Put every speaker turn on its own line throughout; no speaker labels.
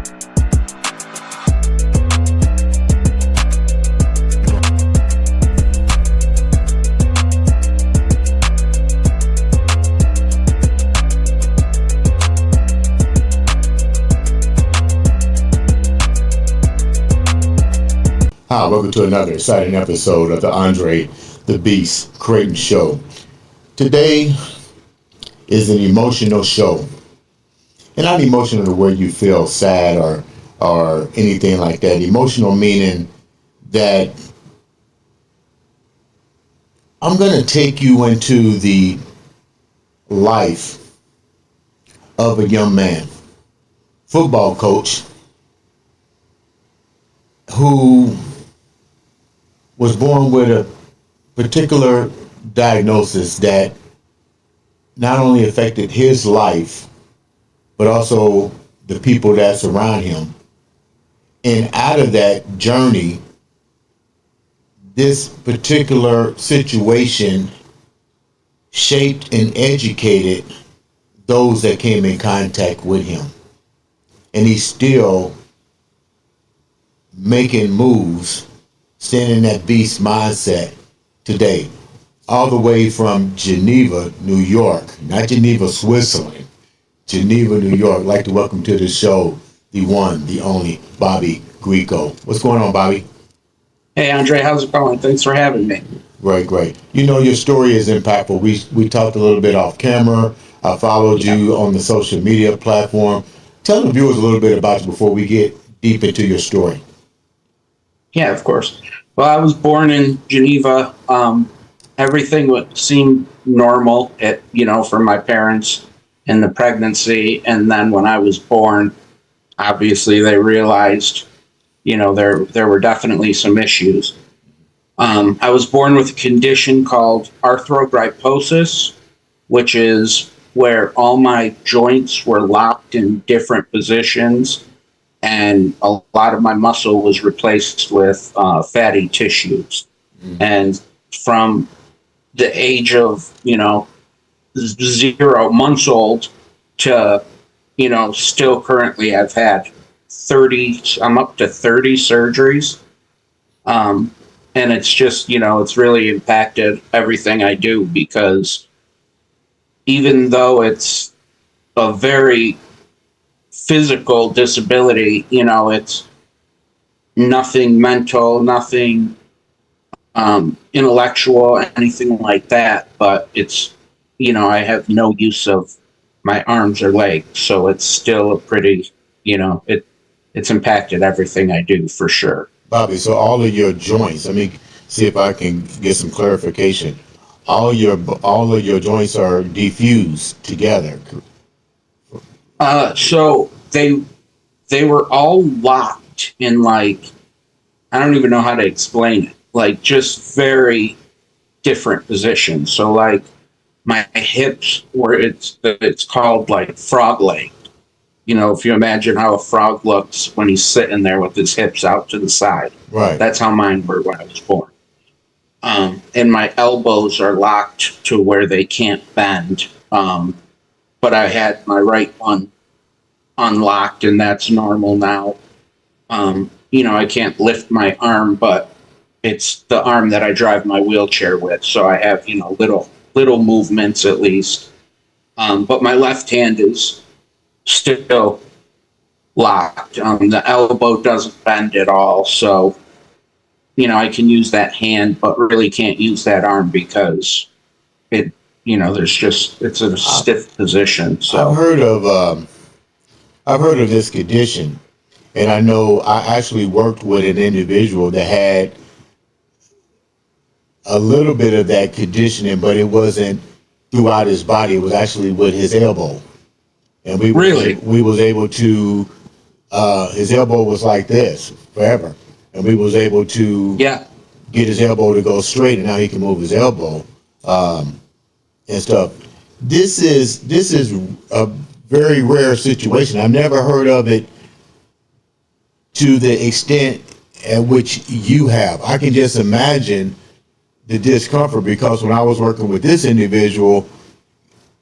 Hi, welcome to another exciting episode of the Andre The Beast Crayton Show. Today is an emotional show. And not emotional the way you feel sad or anything like that. Emotional meaning that I'm going to take you into the life of a young man, football coach, who was born with a particular diagnosis that not only affected his life, but also the people that surround him. And out of that journey, this particular situation shaped and educated those that came in contact with him. And he's still making moves, staying in that beast mindset today, all the way from Geneva, New York, not Geneva, Switzerland, Geneva, New York. I'd like to welcome to the show the one, the only Bobby Greco. What's going on, Bobby?
Hey, Andre, how's it going? Thanks for having me.
Great. You know, your story is impactful. We talked a little bit off camera. I followed you on the social media platform. Tell the viewers a little bit about you before we get deep into your story.
Yeah, of course. Well, I was born in Geneva. Everything seemed normal, for my parents in the pregnancy. And then when I was born, obviously they realized, there were definitely some issues. I was born with a condition called arthrogryposis, which is where all my joints were locked in different positions, and a lot of my muscle was replaced with fatty tissues. And from the age of 0 months old to still currently, I've had 30. I'm up to 30 surgeries, and it's just it's really impacted everything I do, because even though it's a very physical disability, it's nothing mental, nothing intellectual, anything like that, but it's I have no use of my arms or legs, so it's still a pretty it's impacted everything I do, for sure.
Bobby, so all of your joints, let me see if I can get some clarification. All of your joints are defused together.
So they were all locked in, I don't even know how to explain it, just very different positions. So my hips were, it's called frog leg. If you imagine how a frog looks when he's sitting there with his hips out to the side.
Right.
That's how mine were when I was born. And my elbows are locked to where they can't bend. But I had my right one unlocked, and that's normal now. I can't lift my arm, but it's the arm that I drive my wheelchair with. So I have, little movements at least. But my left hand is still locked. The elbow doesn't bend at all. So, I can use that hand, but really can't use that arm because it's in a stiff position. So
I've heard of this condition, and I know I actually worked with an individual that had a little bit of that conditioning, but it wasn't throughout his body. It was actually with his elbow. And we was able to, his elbow was like this forever. And we was able to get his elbow to go straight, and now he can move his elbow and stuff. This is a very rare situation. I've never heard of it to the extent at which you have. I can just imagine the discomfort, because when I was working with this individual,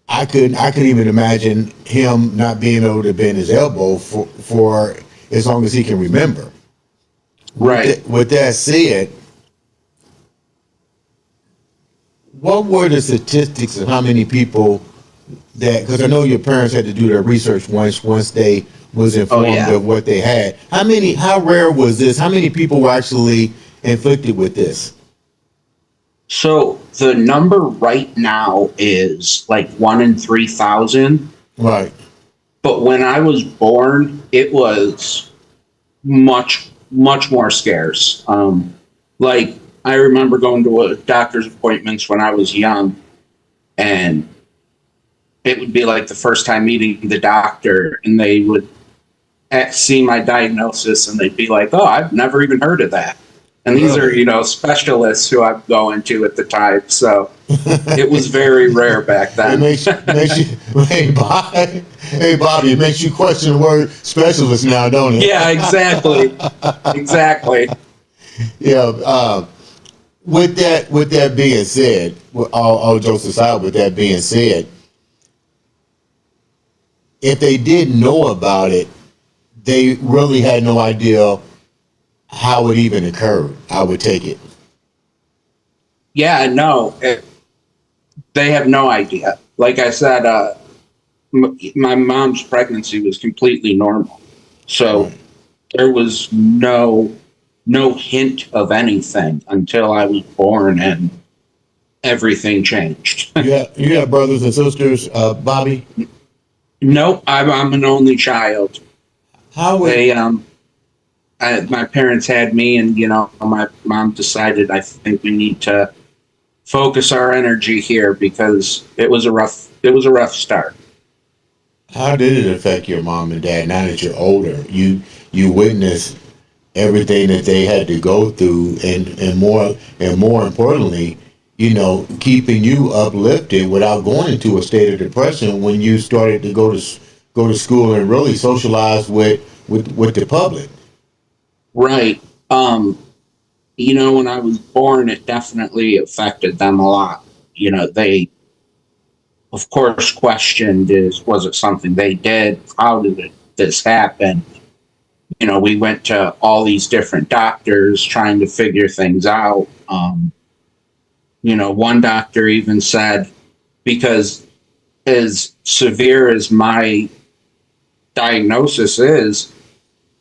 I couldn't even imagine him not being able to bend his elbow for as long as he can remember.
Right.
With that said, what were the statistics of how many people that, because I know your parents had to do their research once they was
Oh,
informed
yeah.
of what they had. How rare was this? How many people were actually inflicted with this?
So the number right now is like 1 in 3,000.
Right.
But when I was born, it was much, much more scarce. Like I remember going to a doctor's appointments when I was young, and it would be like the first time meeting the doctor, and they would see my diagnosis, and they'd be like, "Oh, I've never even heard of that." And these are,
Really?
specialists who I'm going to at the time. So it was very rare back
It
then.
makes you hey Bobby, it makes you question the word specialist now, don't it?
Yeah, exactly. Exactly.
Yeah. With that being said, all jokes aside, with that being said, if they didn't know about it, they really had no idea how it even occurred. I would take it.
Yeah, no, they have no idea. Like I said, my mom's pregnancy was completely normal. So
Right.
there was no hint of anything until I was born, and everything changed.
You have brothers and sisters, Bobby.
Nope, I'm an only child.
How would
They my parents had me, and my mom decided I think we need to focus our energy here because it was a rough start.
how did it affect your mom and dad now that you're older? You witnessed everything that they had to go through, and more importantly, keeping you uplifted without going into a state of depression when you started to go to school and really socialize with the public.
Right. When I was born, it definitely affected them a lot. They of course questioned, was it something they did? How did this happen? We went to all these different doctors trying to figure things out. One doctor even said, because as severe as my diagnosis is,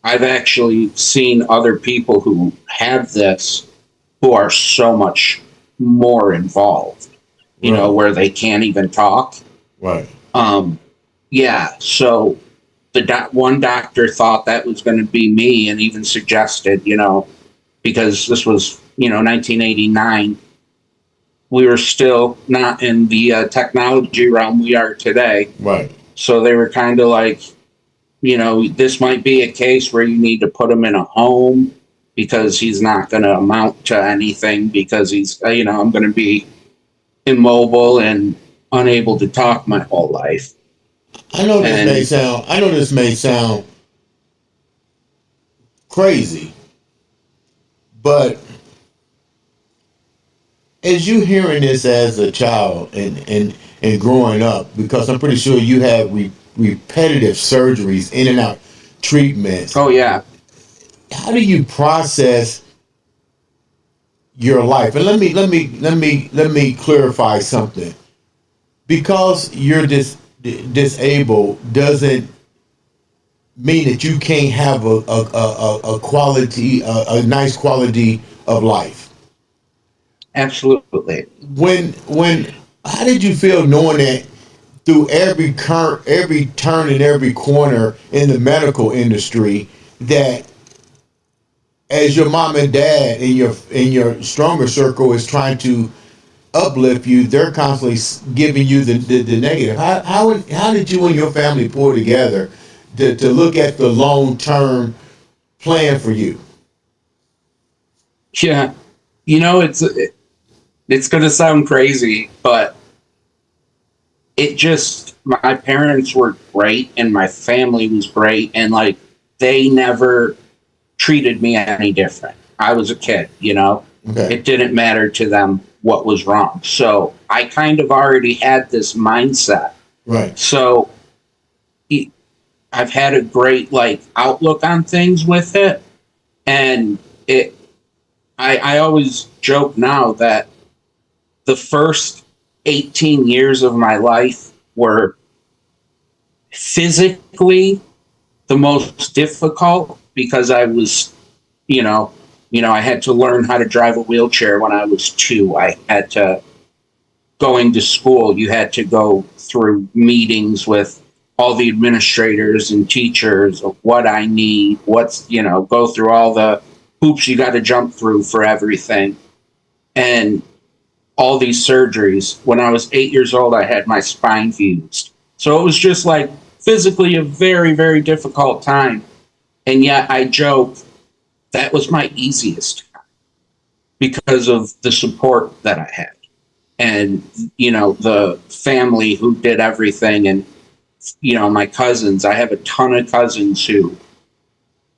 I've actually seen other people who have this who are so much more involved,
Right,
where they can't even talk.
right,
Um, yeah, so one doctor thought that was going to be me, and even suggested, because this was, 1989, we were still not in the technology realm we are today.
right.
So they were kind of like, this might be a case where you need to put him in a home because he's not going to amount to anything because he's, I'm going to be immobile and unable to talk my whole life. And
I know this may sound crazy, but as you hearing this as a child and growing up, because I'm pretty sure you had repetitive surgeries, in and out treatments.
oh, yeah.
How do you process your life? And let me clarify something. Because you're disabled doesn't mean that you can't have a quality, a nice quality of life.
Absolutely.
When how did you feel knowing that through every turn and every corner in the medical industry, that as your mom and dad in your stronger circle is trying to uplift you, they're constantly giving you the negative. How did you and your family pull together to look at the long term plan for you?
Yeah. It's going to sound crazy, but my parents were great and my family was great. And like, they never treated me any different. I was a kid.
Okay.
It didn't matter to them what was wrong. So I kind of already had this mindset.
Right.
So I've had a great like outlook on things with it. And I always joke now that the first 18 years of my life were physically the most difficult because I was, I had to learn how to drive a wheelchair when I was 2. I had to going to school. You had to go through meetings with all the administrators and teachers of what I need, go through all the hoops you got to jump through for everything. And all these surgeries. When I was 8 years old, I had my spine fused. So it was just like physically a very, very difficult time. And yet I joke that was my easiest time because of the support that I had. And, the family who did everything. And, my cousins, I have a ton of cousins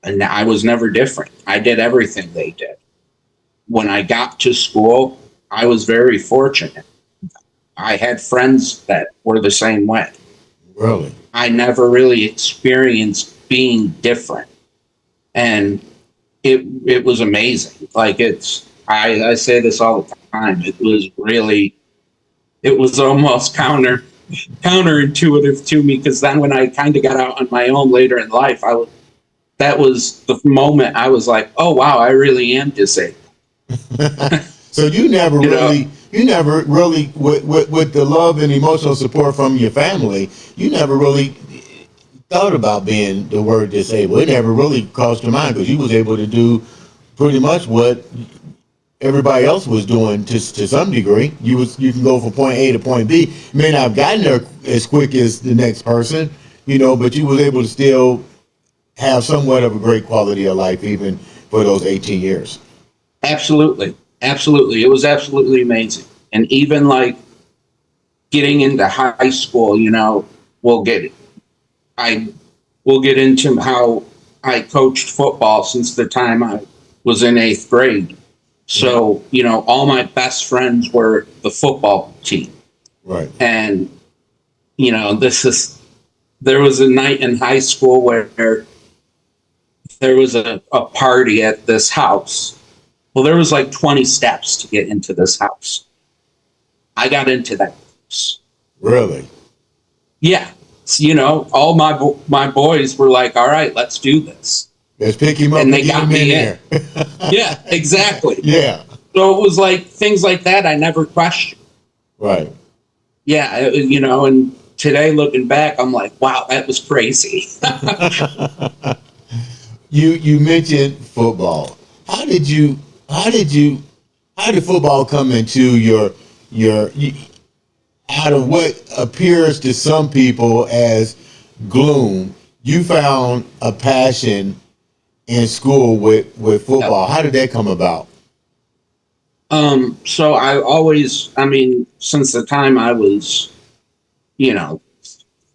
and I was never different. I did everything they did. When I got to school, I was very fortunate. I had friends that were the same way.
Really?
I never really experienced being different. And it was amazing. Like I say this all the time. It was almost counterintuitive to me, because then when I kind of got out on my own later in life, that was the moment I was like, oh wow, I really am disabled.
So you never really, with the love and emotional support from your family, you never really thought about being the word disabled. It never really crossed your mind because you was able to do pretty much what everybody else was doing to some degree. You can go from point A to point B. You may not have gotten there as quick as the next person, but you was able to still have somewhat of a great quality of life even for those 18 years.
Absolutely. Absolutely. It was absolutely amazing. And even like getting into high school, we'll get into how I coached football since the time I was in 8th grade. So, all my best friends were the football team.
Right.
And, there was a night in high school where there was a party at this house. Well, there was like 20 steps to get into this house. I got into that house.
Really?
Yeah. So, all my boys were like, all right, let's do this.
Let's pick him up
and they got me in. Yeah, exactly.
Yeah.
So it was like things like that I never questioned.
Right.
Yeah, and today looking back, I'm like, wow, that was crazy.
You mentioned football. How did football come into your out of what appears to some people as gloom? You found a passion in school with football. How did that come about?
So since the time I was,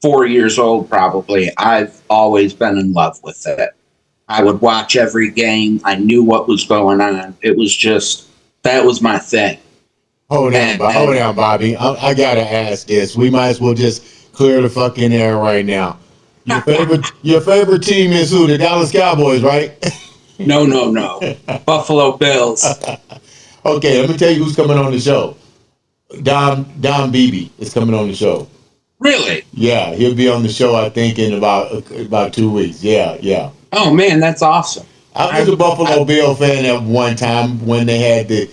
4 years old, probably, I've always been in love with it. I would watch every game. I knew what was going on. It was just, that was my thing.
Hold on, Bobby. I gotta ask this. We might as well just clear the fucking air right now. Your favorite team is who? The Dallas Cowboys, right?
No. Buffalo Bills.
Okay, let me tell you who's coming on the show. Don Beebe is coming on the show.
Really?
Yeah, he'll be on the show, I think, in about 2 weeks. Yeah.
Oh man, that's awesome.
I was a Buffalo Bill fan at one time when they had I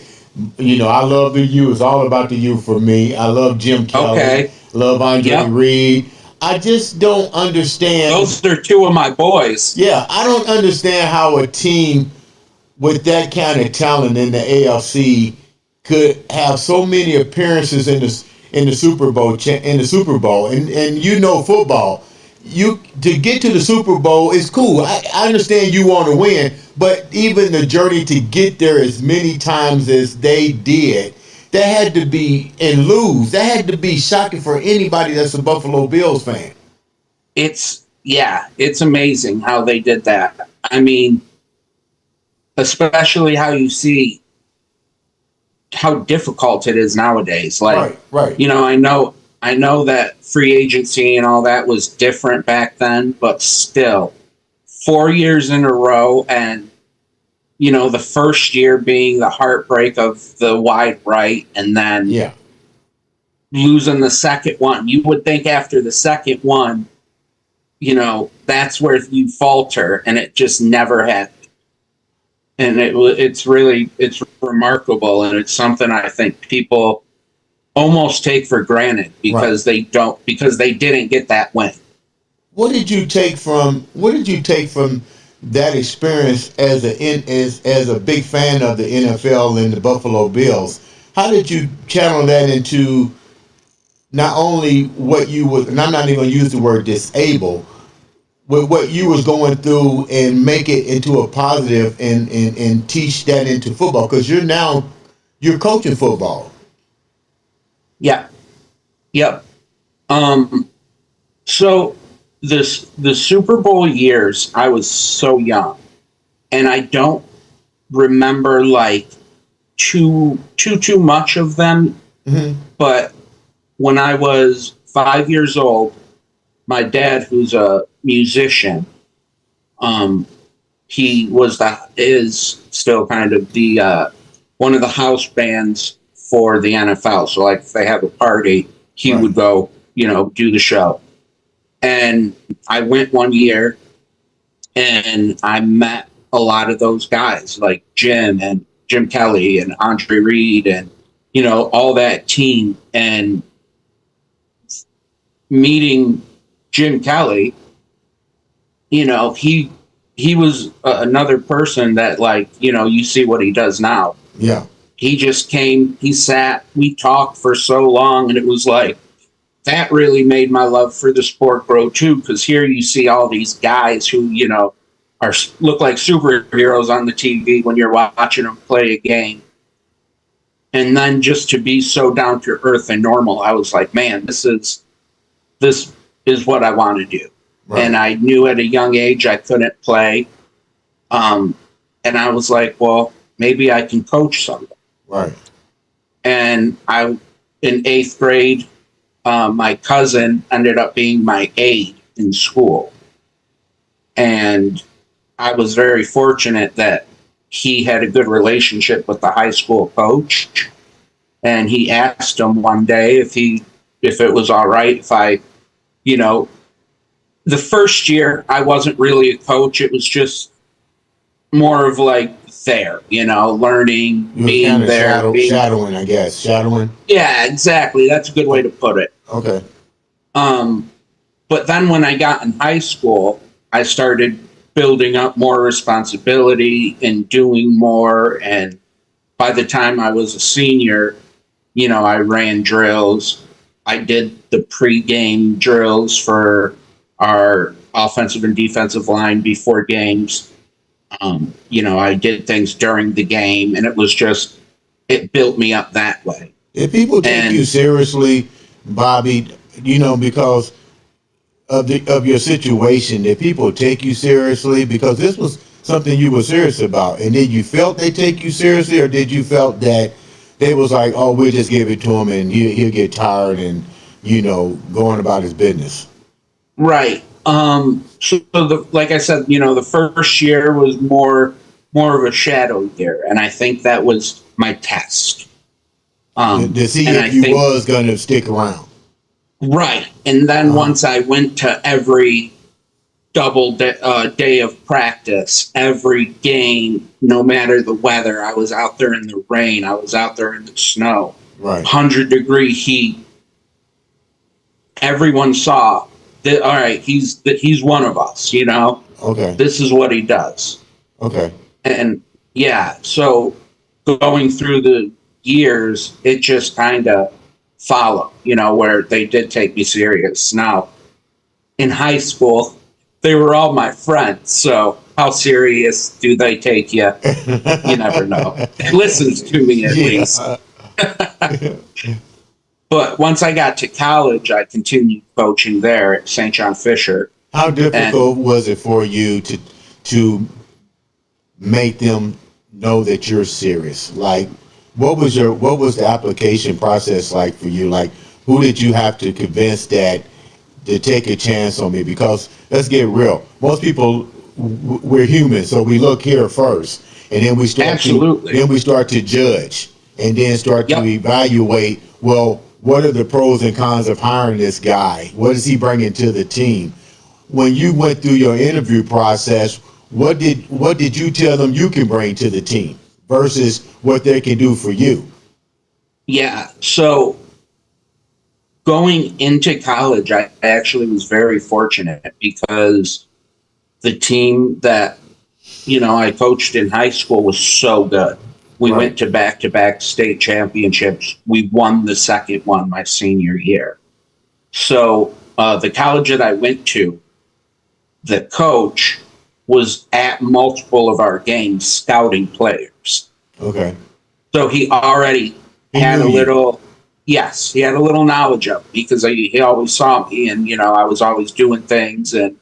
love the U. It's all about the U for me. I love Jim Kelly.
Okay.
Love Andre Reed. I just don't understand.
Those are two of my boys.
Yeah, I don't understand how a team with that kind of talent in the AFC could have so many appearances in the Super Bowl and football. To get to the Super Bowl is cool. I understand you want to win, but even the journey to get there as many times as they did, that had to be that had to be shocking for anybody that's a Buffalo Bills fan.
It's amazing how they did that. I mean, especially how you see how difficult it is nowadays. Like,
right.
I know I know that free agency and all that was different back then, but still, 4 years in a row, and the first year being the heartbreak of the wide right, and then
Yeah.
losing the second one. You would think after the second one, that's where you falter, and it just never happened. And it's remarkable, and it's something I think people almost take for granted
Right.
because they didn't get that win.
What did you take from that experience as a big fan of the NFL and the Buffalo Bills? How did you channel that into not only what you was, and I'm not even going to use the word disable, with what you was going through, and make it into a positive, and teach that into football, because you're coaching football.
Yeah. Yep. Um, so the Super Bowl years, I was so young, and I don't remember like too much of them.
Hmm.
But when I was 5 years old, my dad, who's a musician, um, he is still kind of the one of the house bands for the NFL. So like if they have a party, he
Right.
would go, do the show. And I went one year, and I met a lot of those guys like Jim Kelly and Andre Reed, and all that team. And meeting Jim Kelly, he was another person that, like, you see what he does now.
Yeah.
He just came, he sat, we talked for so long, and it was like that really made my love for the sport grow too, because here you see all these guys who are look like superheroes on the TV when you're watching them play a game. And then just to be so down to earth and normal, I was like, man, this is what I want to do. And
Right.
I knew at a young age I couldn't play. Um, and I was like, well, maybe I can coach something.
Right.
And in eighth grade, my cousin ended up being my aide in school. And I was very fortunate that he had a good relationship with the high school coach. And he asked him one day if it was all right if I, you know, the first year I wasn't really a coach. It was just more of like there, learning,
You were kind
being
of
there, being,
shadowing, I guess. Shadowing.
yeah, exactly. That's a good way
Oh,
to put it.
okay.
Um, but then when I got in high school, I started building up more responsibility and doing more. And by the time I was a senior, I ran drills. I did the pregame drills for our offensive and defensive line before games. I did things during the game, and it built me up that way.
If people take you
And
seriously, Bobby, because of your situation, if people take you seriously, because this was something you were serious about, and did you felt they take you seriously, or did you felt that they was like, oh, we'll just give it to him, and he'll get tired, and going about his business?
right. So like I said, the first year was more of a shadow year, and I think that was my test.
To see
And
if
I
you
think
was gonna stick around.
right. And then
Uh,
once I went to every day of practice, every game, no matter the weather, I was out there in the rain, I was out there in the snow,
right.
100-degree heat. Everyone saw that. All right, he's one of us.
Okay.
This is what he does.
Okay.
And yeah, so going through the years, it just kind of followed. Where they did take me serious. Now in high school, they were all my friends. So how serious do they take you? You never know. They listens to me at least.
Yeah.
But once I got to college, I continued coaching there at St. John Fisher.
How
And
difficult was it for you to make them know that you're serious? Like, what was the application process like for you? Like, Who did you have to convince that to take a chance on me? Because let's get real. Most people, we're human, so we look here first, and then
Absolutely.
we start to judge, and then start to
Yep.
evaluate. Well, what are the pros and cons of hiring this guy? What is he bringing to the team? When you went through your interview process, what did you tell them you can bring to the team versus what they can do for you?
Yeah. So going into college, I actually was very fortunate because the team that, I coached in high school was so good. We
Right.
went to back state championships. We won the second one my senior year. So the college that I went to, the coach was at multiple of our games scouting players.
Okay.
So he already
He
had
knew
a
you.
little, yes, he had a little knowledge of me because he always saw me and, I was always doing things. And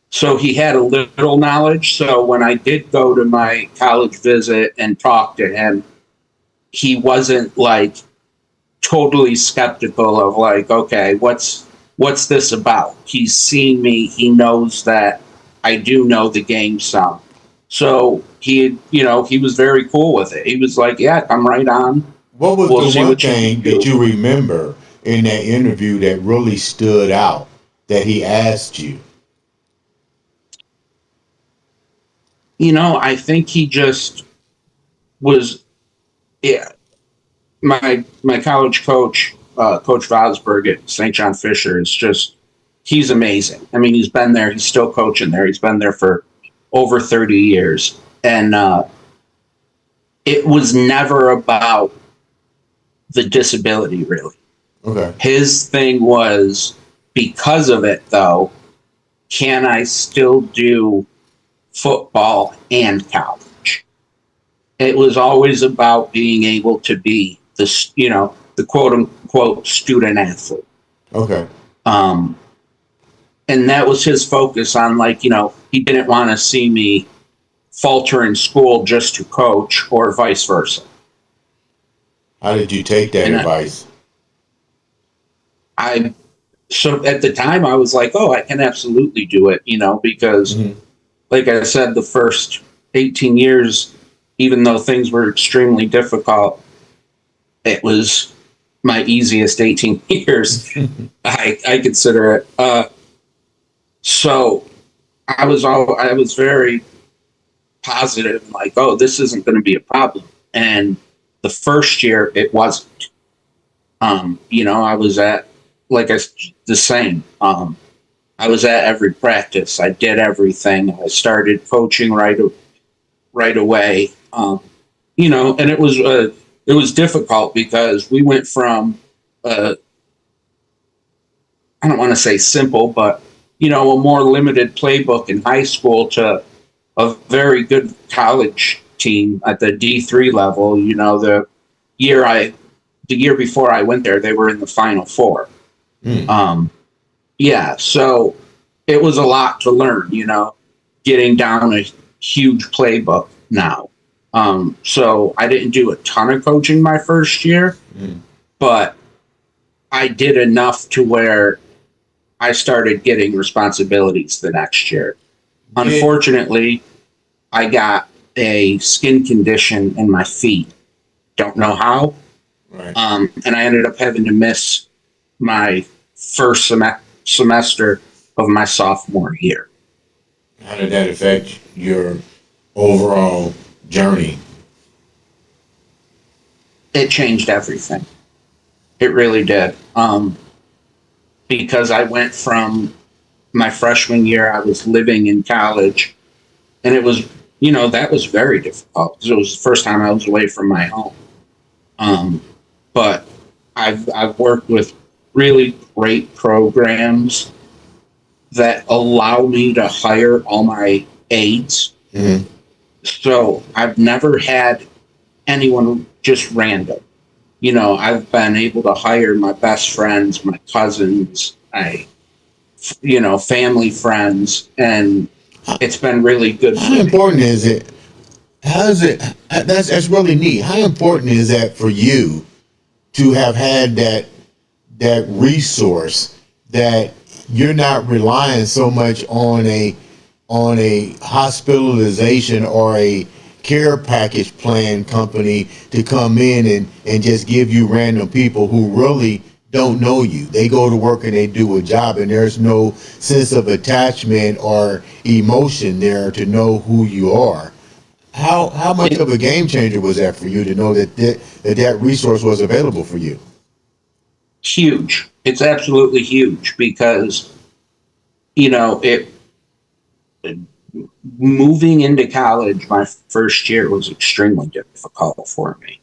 so he had a little knowledge. So when I did go to my college visit and talk to him, he wasn't like totally skeptical of like, okay, what's this about? He's seen me. He knows that I do know the game some. So he was very cool with it. He was like, yeah, come right on.
What was
We'll
the
see
one
what you can
thing that
do.
you remember in that interview that really stood out that he asked you?
I think he just was, yeah, my college coach, Coach Vosberg at St. John Fisher, is just, he's amazing. I mean, he's been there. He's still coaching there. He's been there for over 30 years. And it was never about the disability, really.
Okay.
His thing was, because of it, though, can I still do football and college? It was always about being able to be the quote unquote student athlete.
Okay.
Um, and that was his focus on, like, he didn't want to see me falter in school just to coach or vice versa.
How did you take that
And
advice?
so at the time I was like, oh, I can absolutely do it, because
Mhm.
like I said, the first 18 years, even though things were extremely difficult, it was my easiest 18 years. I consider it. So I was very positive, like, oh, this isn't going to be a problem. And the first year it wasn't. I was at, the same. I was at every practice. I did everything. I started coaching right away. And it was difficult because we went from I don't want to say simple, but a more limited playbook in high school to a very good college team at the D3 level. Year I the year before I went there, they were in the Final Four.
Mm.
Yeah, so it was a lot to learn, getting down a huge playbook now. So I didn't do a ton of coaching my first year,
Mm.
but I did enough to where I started getting responsibilities the next year.
Did
Unfortunately, I got a skin condition in my feet. Don't know how.
right.
And I ended up having to miss my first semester of my sophomore year.
How did that affect your overall journey?
It changed everything. It really did. Because I went from my freshman year, I was living in college, and it was, that was very difficult because it was the first time I was away from my home. But I've worked with really great programs that allow me to hire all my aides.
Mm-hmm.
So I've never had anyone just random. I've been able to hire my best friends, my cousins, family friends, and it's been really good
How
for me.
important is it? How is it? That's really neat. How important is that for you to have had that resource, that you're not relying so much on a hospitalization or a care package plan company to come in and just give you random people who really don't know you. They go to work and they do a job, and there's no sense of attachment or emotion there to know who you are. How much of a game changer was that for you to know that resource was available for you?
Huge. It's absolutely huge because, it moving into college my first year was extremely difficult for me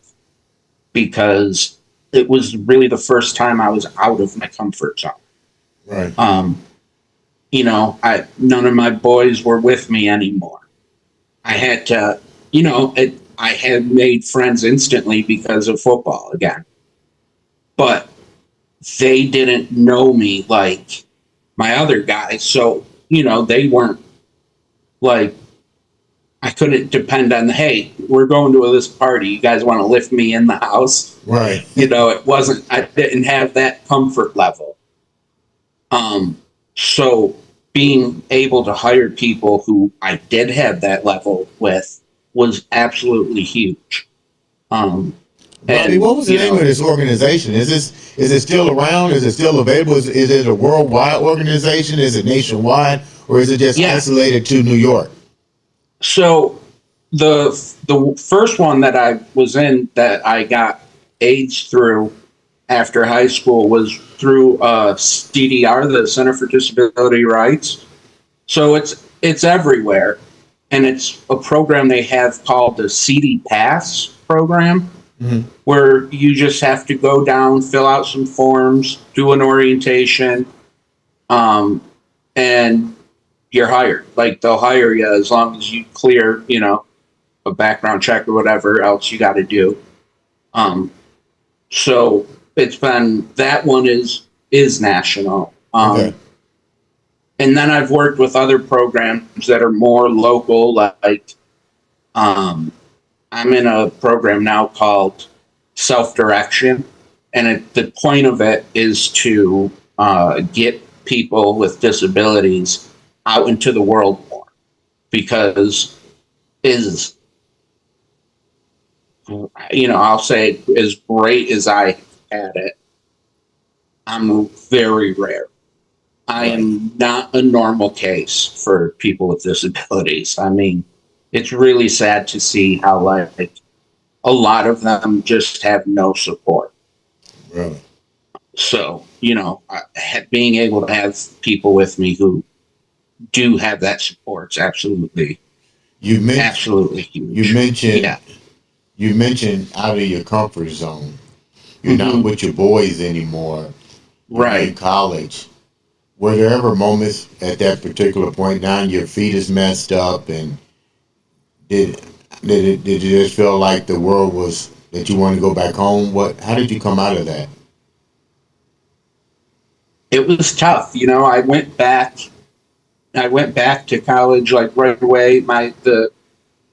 because it was really the first time I was out of my comfort zone.
Right.
None of my boys were with me anymore. I had to, I had made friends instantly because of football again, but they didn't know me like my other guys. So, they weren't like, I couldn't depend on, hey, we're going to this party. You guys want to lift me in the house?
Right.
I didn't have that comfort level. So being able to hire people who I did have that level with was absolutely huge.
Bobby, what was the name of this organization? Is it still around? Is it still available? Is it a worldwide organization? Is it nationwide, or is it just isolated to New York?
So the first one that I was in that I got AIDS through after high school was through CDR, the Center for Disability Rights. So it's everywhere, and it's a program they have called the CD Pass program, where you just have to go down, fill out some forms, do an orientation, and you're hired. Like, they'll hire you as long as you clear, a background check or whatever else you got to do. So it's been, that one is national.
Okay.
And then I've worked with other programs that are more local, like I'm in a program now called Self-Direction, and the point of it is to get people with disabilities out into the world more, because I'll say, as great as I had it, I'm very rare. I am not a normal case for people with disabilities. I mean, it's really sad to see how, like, a lot of them just have no support.
Really?
So, being able to have people with me who do have that support is absolutely huge.
You mentioned out of your comfort zone. You're not with your boys anymore. You're in college. Were there ever moments at that particular point, now your feet is messed up, and did you just feel like the world was, that you wanted to go back home? How did you come out of that?
It was tough. I went back to college like right away, the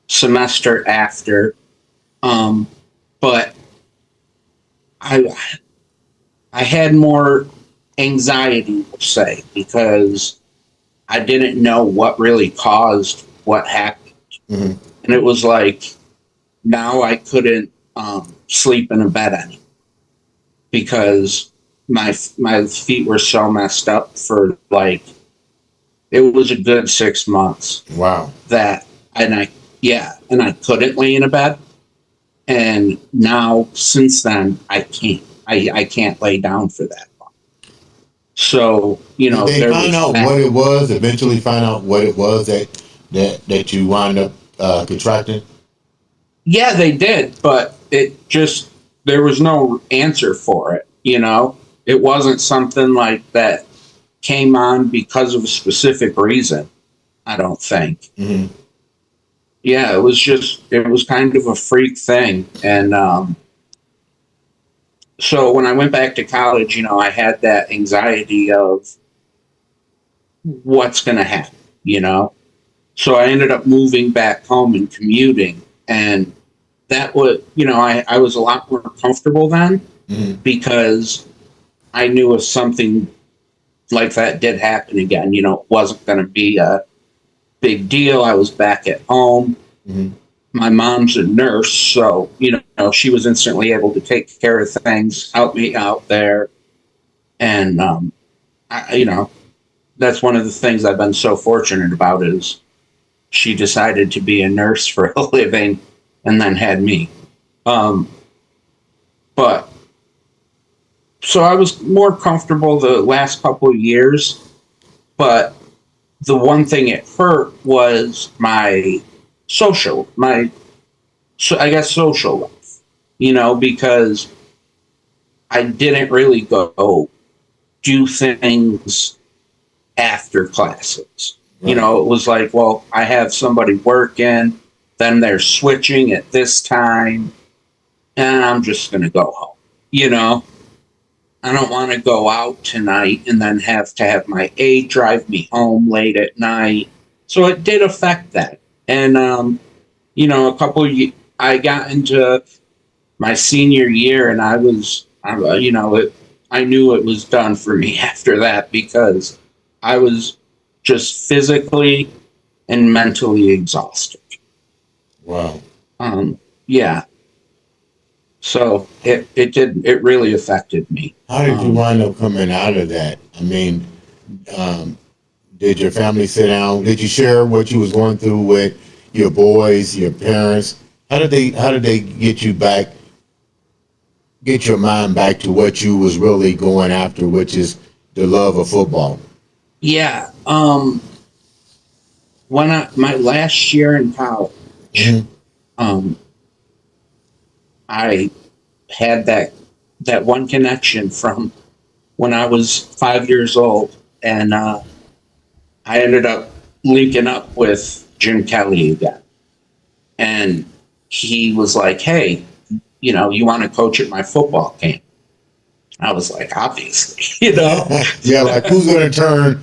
semester after. But I had more anxiety, we'll say, because I didn't know what really caused what happened. And it was like, now I couldn't sleep in a bed anymore because my feet were so messed up for, like, it was a good 6 months.
Wow.
And I couldn't lay in a bed. And now, since then, I can't. I can't lay down for that long. So,
did they find out what it was? Eventually, find out what it was that you wound up contracting?
Yeah, they did, but there was no answer for it. It wasn't something like that came on because of a specific reason, I don't think. Yeah, it was kind of a freak thing. And so when I went back to college, I had that anxiety of what's going to happen. So I ended up moving back home and commuting. And that was, I was a lot more comfortable then because I knew if something like that did happen again, it wasn't going to be a big deal. I was back at home.
Mm-hmm.
My mom's a nurse, so, she was instantly able to take care of things, help me out there. And, that's one of the things I've been so fortunate about is she decided to be a nurse for a living and then had me. Um, but so I was more comfortable the last couple of years, but the one thing it hurt was I guess social life, because I didn't really go do things after classes.
Right.
It was like, well, I have somebody working, then they're switching at this time, and I'm just going to go home. I don't want to go out tonight and then have to have my aide drive me home late at night. So it did affect that. And, I got into my senior year and I knew it was done for me after that because I was just physically and mentally exhausted.
Wow.
Yeah. So it really affected me.
How did you wind up coming out of that? I mean, did your family sit down? Did you share what you was going through with your boys, your parents? How did they get you back, get your mind back to what you was really going after, which is the love of football?
Yeah. My last year in college,
Mm-hmm.
I had that one connection from when I was 5 years old, and I ended up linking up with Jim Kelly again, and he was like, "Hey, you want to coach at my football camp?" I was like, "Obviously."
Yeah, like who's going to turn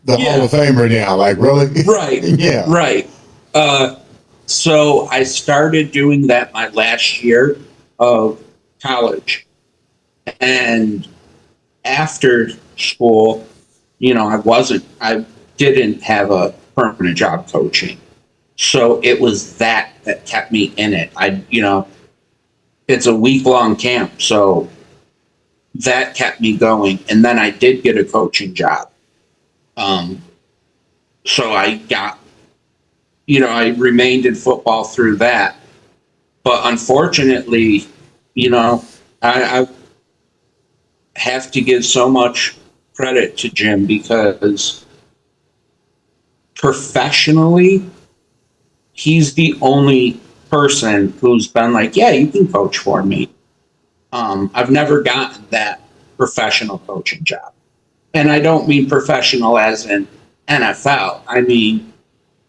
the Hall
Yeah.
of Famer down? Like really?
Right.
Yeah.
Right. So I started doing that my last year of college. And after school, I didn't have a permanent job coaching. So it was that kept me in it. It's a week-long camp. So that kept me going. And then I did get a coaching job. Um, so I remained in football through that. But unfortunately, I have to give so much credit to Jim because professionally, he's the only person who's been like, yeah, you can coach for me. I've never gotten that professional coaching job. And I don't mean professional as in NFL. I mean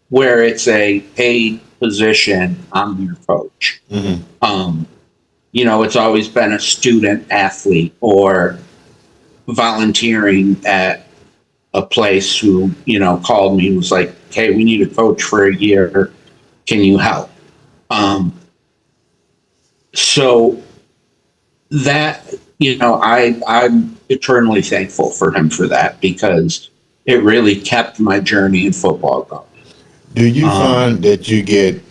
where it's a paid position, I'm your coach.
Mm-hmm.
It's always been a student athlete or volunteering at a place who, called me and was like, hey, we need a coach for a year. Can you help? So that, I'm eternally thankful for him for that because it really kept my journey in football going.
Do you find that you get,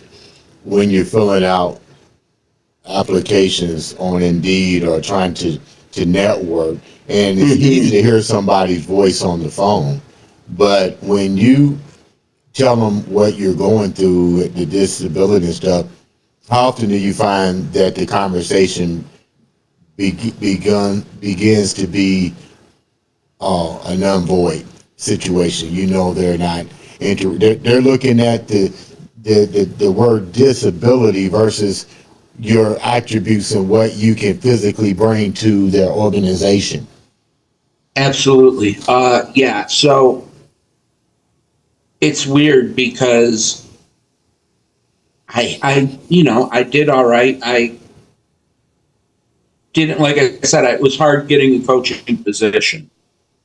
when you're filling out applications on Indeed or trying to network, and it's easy to hear somebody's voice on the phone, but when you tell them what you're going through with the disability and stuff, how often do you find that the conversation begins to be a non-void situation? They're not they're looking at the word disability versus your attributes and what you can physically bring to their organization.
Absolutely. Yeah. So it's weird because I did all right. I didn't, like I said, it was hard getting a coaching position.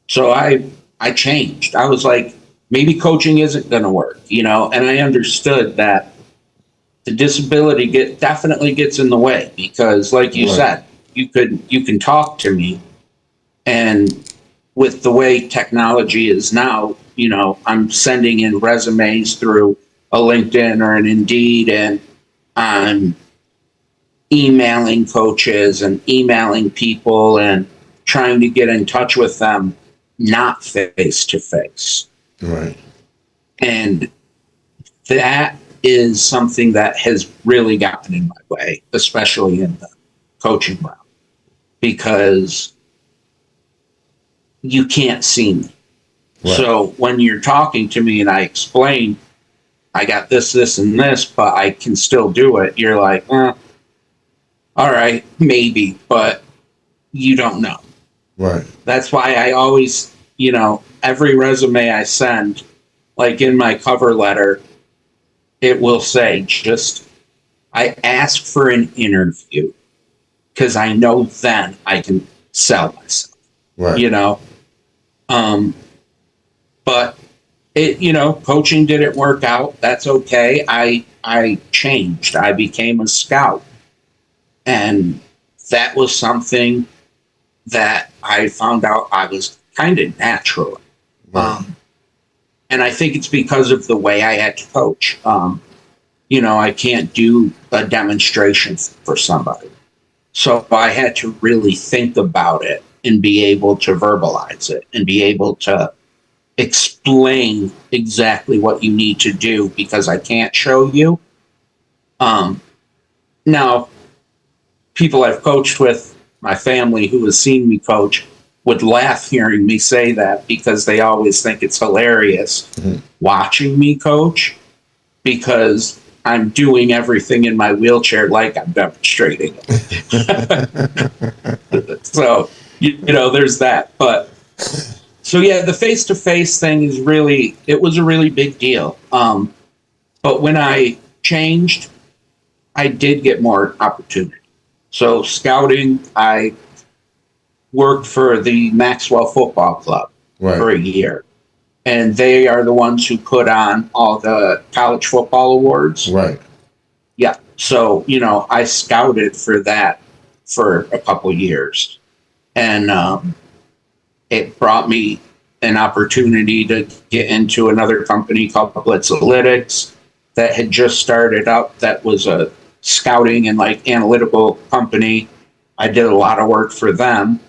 So I changed. I was like, maybe coaching isn't going to work, and I understood that the disability definitely gets in the way because, like you
Right.
said, you can talk to me, And with the way technology is now, I'm sending in resumes through a LinkedIn or an Indeed, and I'm emailing coaches and emailing people and trying to get in touch with them, not face to face.
Right.
And that is something that has really gotten in my way, especially in the coaching realm, because you can't see me. Right. So when you're talking to me and I explain, I got this, this, and this, but I can still do it, you're like, all right, maybe, but you don't know.
Right.
That's why I always, every resume I send, like in my cover letter, it will say I ask for an interview because I know then I can sell myself. Right. But coaching didn't work out. That's okay. I changed. I became a scout. And that was something that I found out I was kind of natural. Right. And I think it's because of the way I had to coach. I can't do a demonstration for somebody. So I had to really think about it and be able to verbalize it and be able to explain exactly what you need to do because I can't show you. Now, people I've coached with, my family who has seen me coach, would laugh hearing me say that because they always think it's hilarious watching me coach because I'm doing everything in my wheelchair like I'm demonstrating it. So, there's that. But so, yeah, the face-to-face thing it was a really big deal. But when I changed, I did get more opportunity. So scouting, I worked for the Maxwell Football Club for a year. And they are the ones who put on all the college football awards. Right. Yeah. So, I scouted for that for a couple years. And it brought me an opportunity to get into another company called Blitzalytics that had just started up. That was a scouting and analytical company. I did a lot of work for them.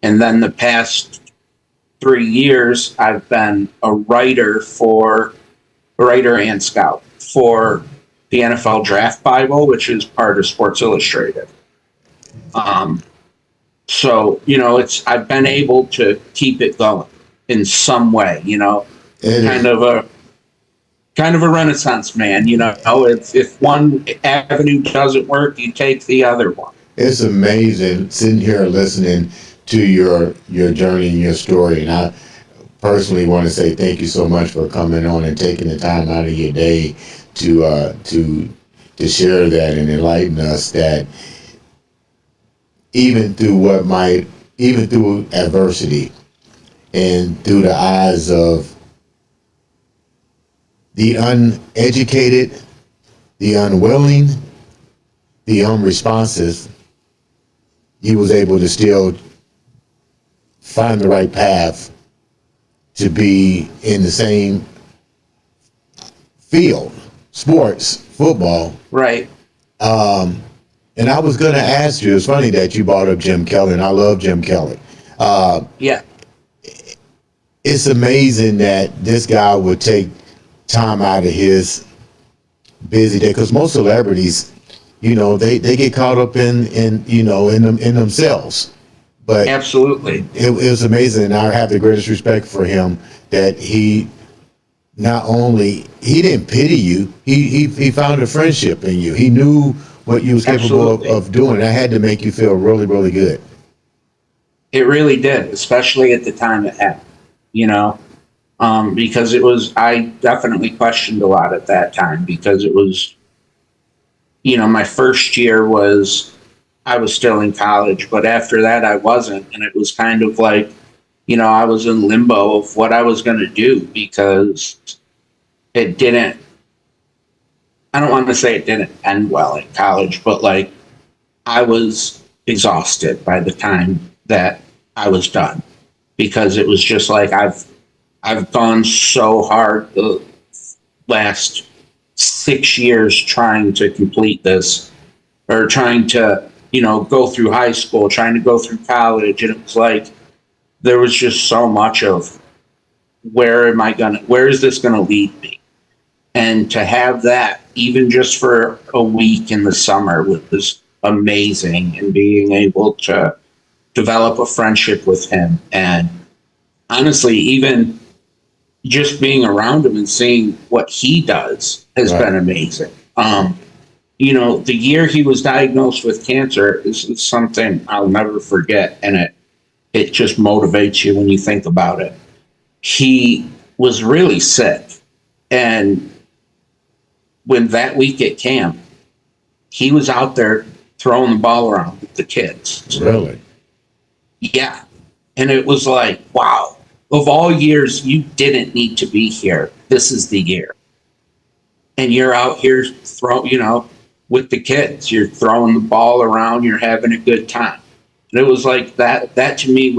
And then the past 3 years, I've been a writer and scout for the NFL Draft Bible, which is part of Sports Illustrated. So, I've been able to keep it going in some way, kind of a renaissance man, if one avenue doesn't work, you take the other one.
It's amazing sitting here listening to your journey and your story. And I personally want to say thank you so much for coming on and taking the time out of your day to share that and enlighten us that even through adversity and through the eyes of the uneducated, the unwilling, the unresponsive, he was able to still find the right path to be in the same field, sports, football.
Right.
And I was going to ask you, it's funny that you brought up Jim Kelly, and I love Jim Kelly.
Yeah.
It's amazing that this guy would take time out of his busy day, because most celebrities, they get caught up in themselves. But
absolutely,
it was amazing, and I have the greatest respect for him that he not only he didn't pity you, he found a friendship in you. He knew what you was capable of doing. That had to make you feel really, really good.
It really did, especially at the time it happened. Because I definitely questioned a lot at that time because it was, my first year I was still in college, but after that I wasn't. And it was kind of like, I was in limbo of what I was going to do because I don't want to say it didn't end well in college, but I was exhausted by the time that I was done, because it was just like I've gone so hard the last 6 years trying to complete this, or trying to, go through high school, trying to go through college. And it was like, there was just so much of, where is this gonna lead me? And to have that, even just for a week in the summer, was amazing. And being able to develop a friendship with him, and honestly, even just being around him and seeing what he does has been amazing. The year he was diagnosed with cancer is something I'll never forget, and it just motivates you when you think about it. He was really sick, and when that week at camp, he was out there throwing the ball around with the kids.
Really?
Yeah. And it was like, wow, of all years, you didn't need to be here. This is the year. And you're out here with the kids. You're throwing the ball around. You're having a good time. And it was like that to me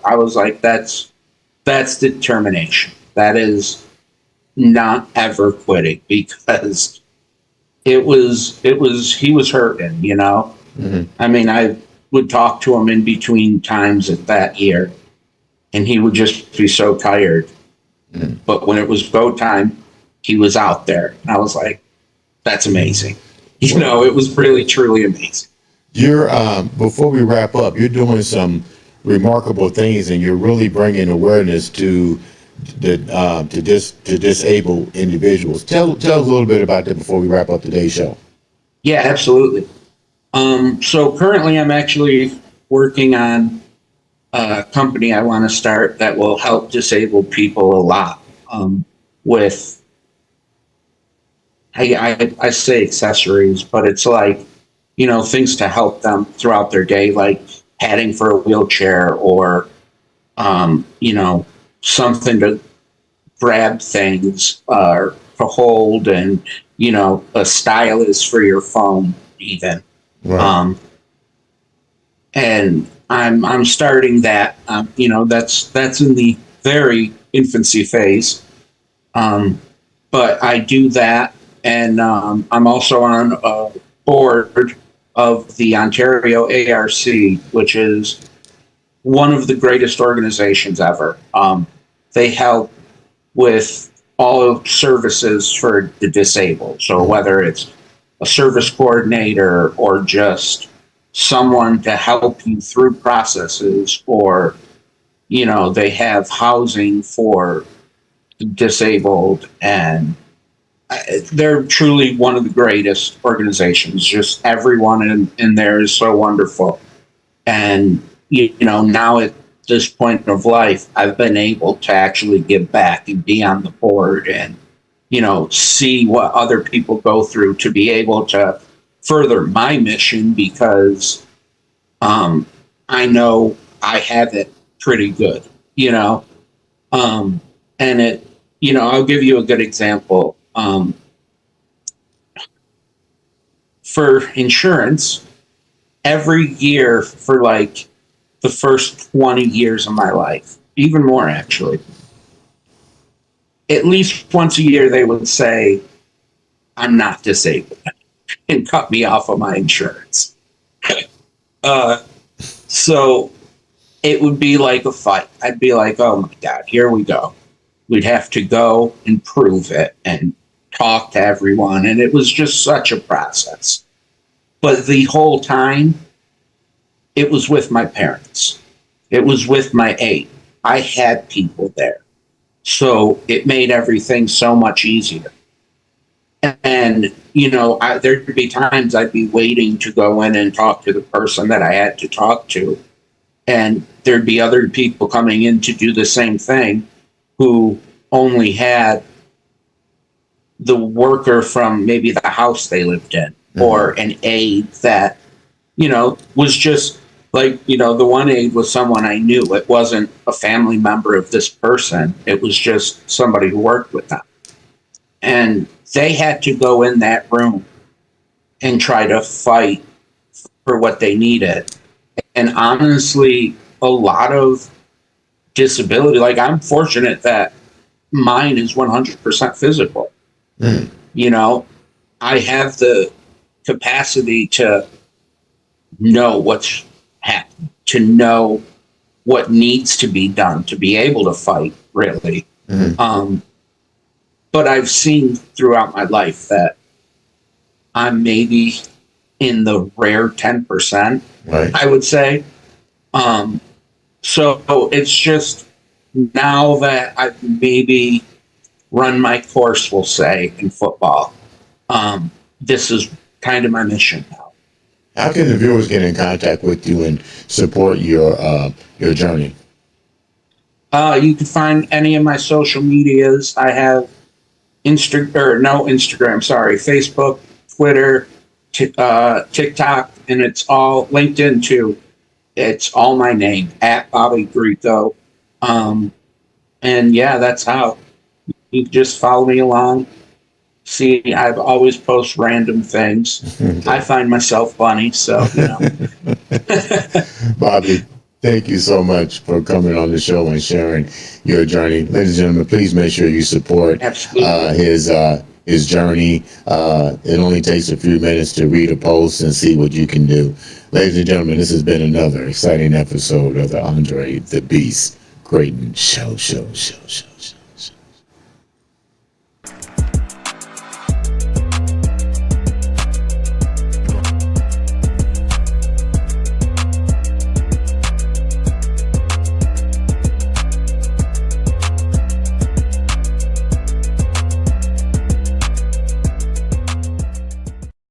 I was like, that's determination. That is not ever quitting, because he was hurting,
Mm-hmm.
I mean, I would talk to him in between times at that year, and he would just be so tired.
Mm-hmm.
But when it was go time, he was out there. And I was like, that's amazing. It was really, truly amazing.
You're before we wrap up, you're doing some remarkable things, and you're really bringing awareness to disabled individuals. Tell us a little bit about that before we wrap up today's show.
Yeah, absolutely. So currently I'm actually working on a company I want to start that will help disabled people a lot, with, I say accessories, but it's like, things to help them throughout their day, like padding for a wheelchair, or, something to grab things, to hold, and, a stylus for your phone even.
Right.
And I'm starting that. That's in the very infancy phase. But I do that, and I'm also on a board of the Ontario ARC, which is one of the greatest organizations ever. They help with all services for the disabled. So whether it's a service coordinator, or just someone to help you through processes, or, they have housing for the disabled, and they're truly one of the greatest organizations. Just everyone in there is so wonderful. And, now at this point of life, I've been able to actually give back and be on the board, and, see what other people go through to be able to further my mission, because I know I have it pretty good, and I'll give you a good example. For insurance, every year for like the first 20 years of my life, even more actually, at least once a year they would say, I'm not disabled, and cut me off of my insurance. So it would be like a fight. I'd be like, oh my God, here we go. We'd have to go and prove it and talk to everyone. And it was just such a process. But the whole time, it was with my parents. It was with my aide. I had people there. So it made everything so much easier. And, there'd be times I'd be waiting to go in and talk to the person that I had to talk to. And there'd be other people coming in to do the same thing, who only had the worker from maybe the house they lived in, or an aide that, was just like, the one aide was someone I knew. It wasn't a family member of this person. It was just somebody who worked with them. And they had to go in that room and try to fight for what they needed. And honestly, a lot of disability. Like, I'm fortunate that mine is 100% physical.
Mm.
You know, I have the capacity to know what's happening, to know what needs to be done to be able to fight, really.
Mm.
But I've seen throughout my life that I'm maybe in the rare 10%,
Right.
I would say. Um, so it's just now that I've maybe run my course, we'll say, in football, this is kind of my mission now.
How can the viewers get in contact with you and support your journey?
You can find any of my social medias. I have Facebook, Twitter, TikTok, and it's all LinkedIn too. It's all my name at Bobby Greco. And yeah, that's how you just follow me along. See, I've always post random things. I find myself funny, so
Bobby, thank you so much for coming on the show and sharing your journey. Ladies and gentlemen, please make sure you support
Absolutely.
his journey. It only takes a few minutes to read a post and see what you can do. Ladies and gentlemen, this has been another exciting episode of the Andre the Beast Crayton Show.